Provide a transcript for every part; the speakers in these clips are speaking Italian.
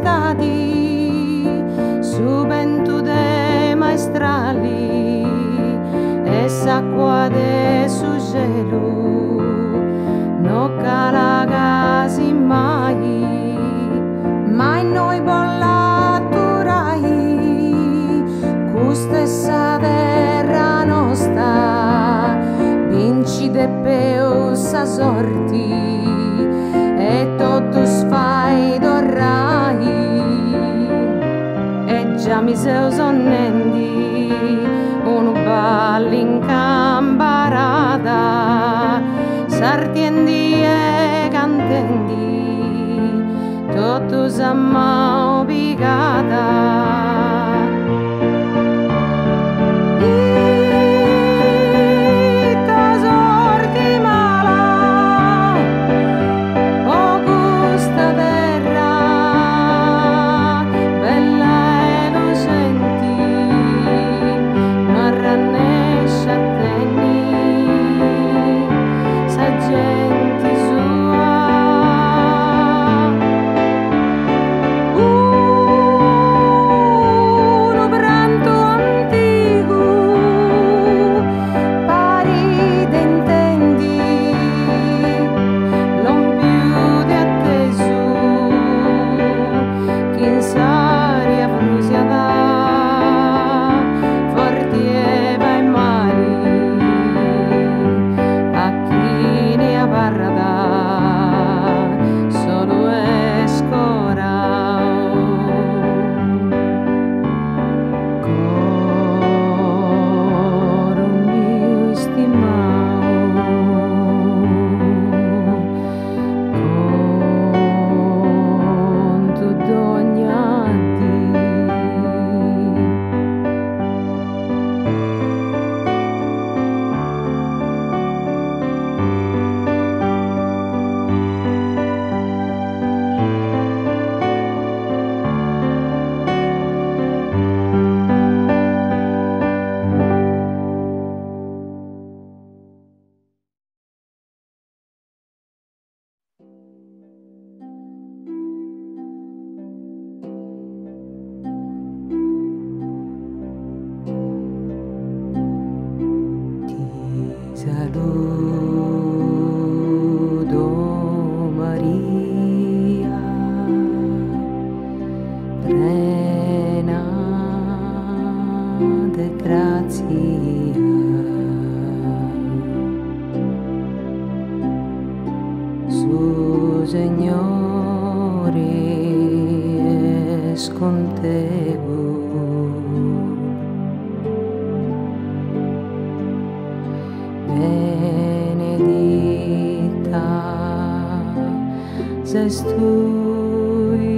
libertadi, su vento de maestrali, e s'acqua de su gelo, no calagasi mai, mai noi bollaturai, questa terra nostra, vinci de peus a sorti, e totus fai dorrai, e già mi seu sonnendi, unu balli in cambarada, sartiendi e cantendi, totus a mao bigada. Saludo Maria, plena de gratia, su Signore es con tebo. Benedicta ses tui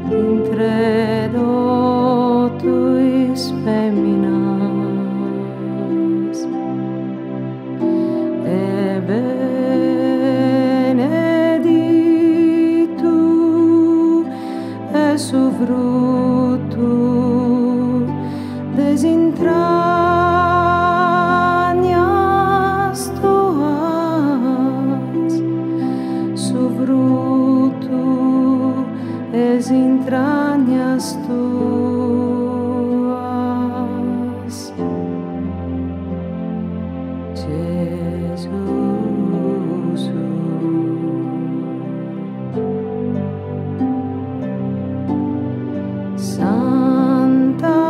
intre dotuis feminas, e benedictus es su fructu des intranias tuas, su fructu es intranias tuas, Jesús. Santa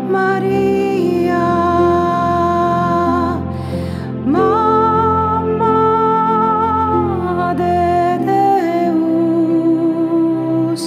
Maria, Mamma de Deus,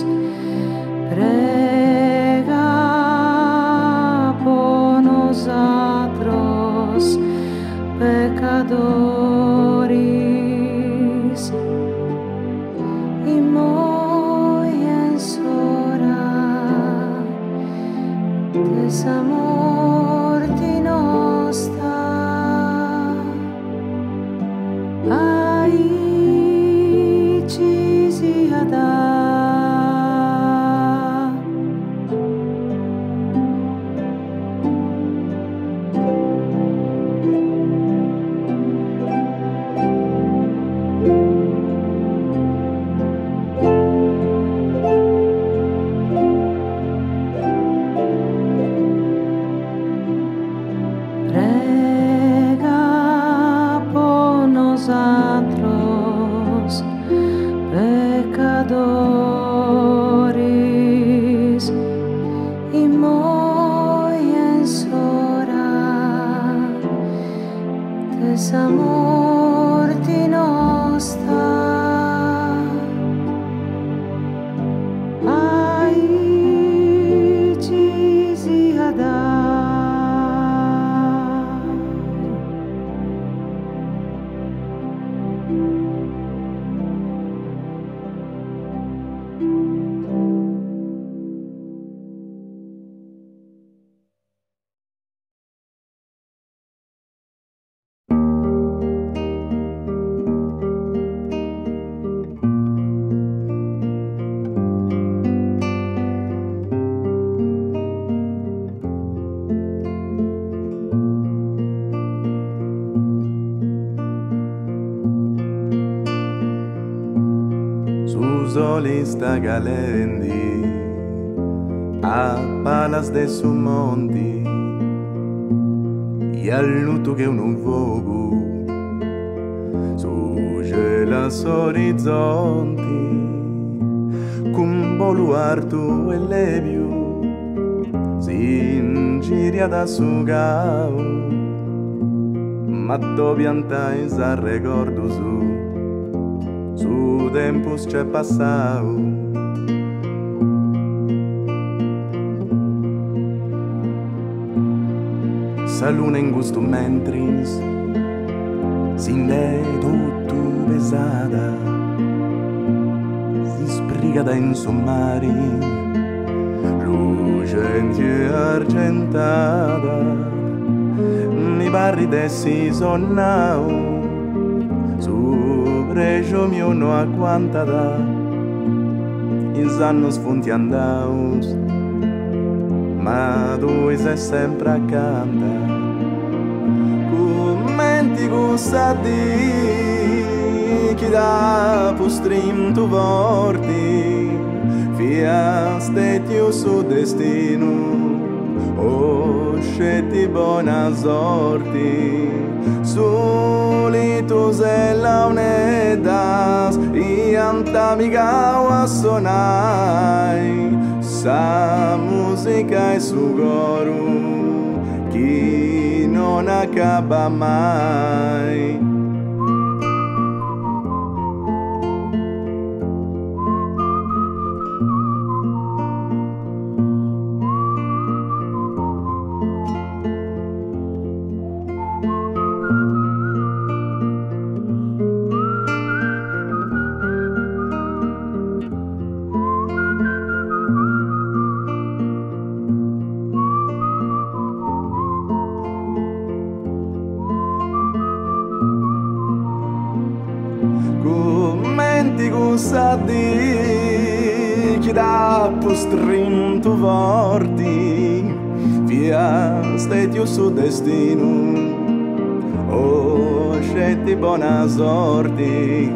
solista galendi a palas de su monti e al luto che un vogo su gelas orizzonti con boluardo e lebio si ingiria da su gao ma do piantais a ricordo su tempus c'è passau. Sa luna in gusto mentris s'inde tutto pesata si sbrigata in sommari lucente argentata mi parri dessi sonnau su pregio mio no agguantata in sanno sfonti andaus ma tu sei sempre accanto commenti gussati chi da pustrim tu vorti fia stetio su destino o scetti buona sorti solito se la unedas e antamica a sonai sa musica è su coro che non acaba mai. Commenti gussati chi da postrim tu vorti via stetio su destino o scetti buona sorti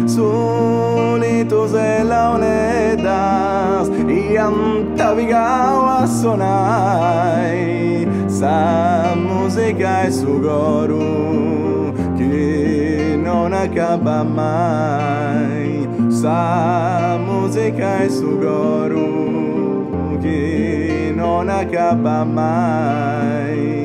solito se la unedas e antaviga a sonai sa musica è su coro che non acaba mai sa musica è su coro che non acaba mai.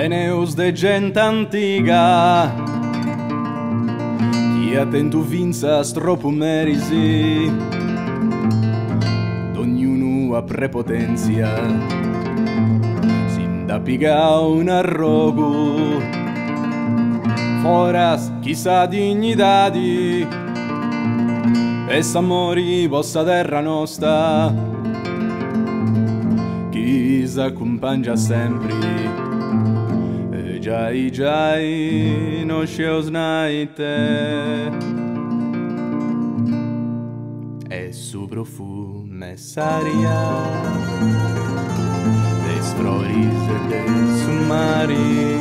Beneus de gent antiga chi attento vinza stropo merisi d'ognuno a prepotenzia sin da piga un arrogo foras chissà dignidadi e s'amori vostra terra nostra chi s'accompagna sempre Giai, no sceos naite e su profume saria des floris de sumari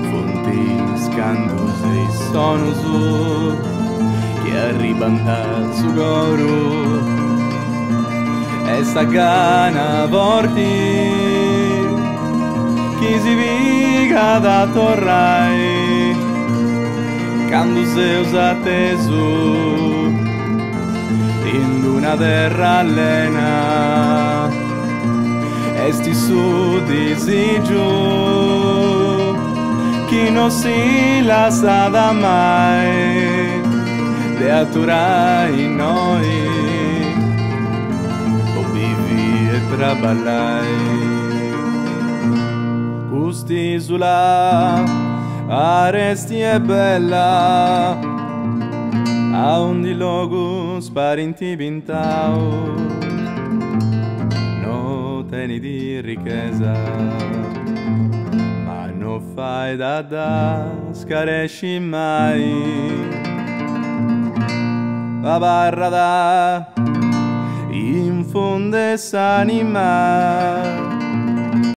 fontis cantus e sonus che arriban dal su coro e esta gana vorti chi si viga da torrai quando Zeus atteso in una terra allena esti su desigio chi non si lascia da mai de aturai noi o vivi e traballai quest'isola aresti è bella a un di logos parenti bintao no teni di ricchezza ma non fai da scaresci mai la barra da in fondo s'anima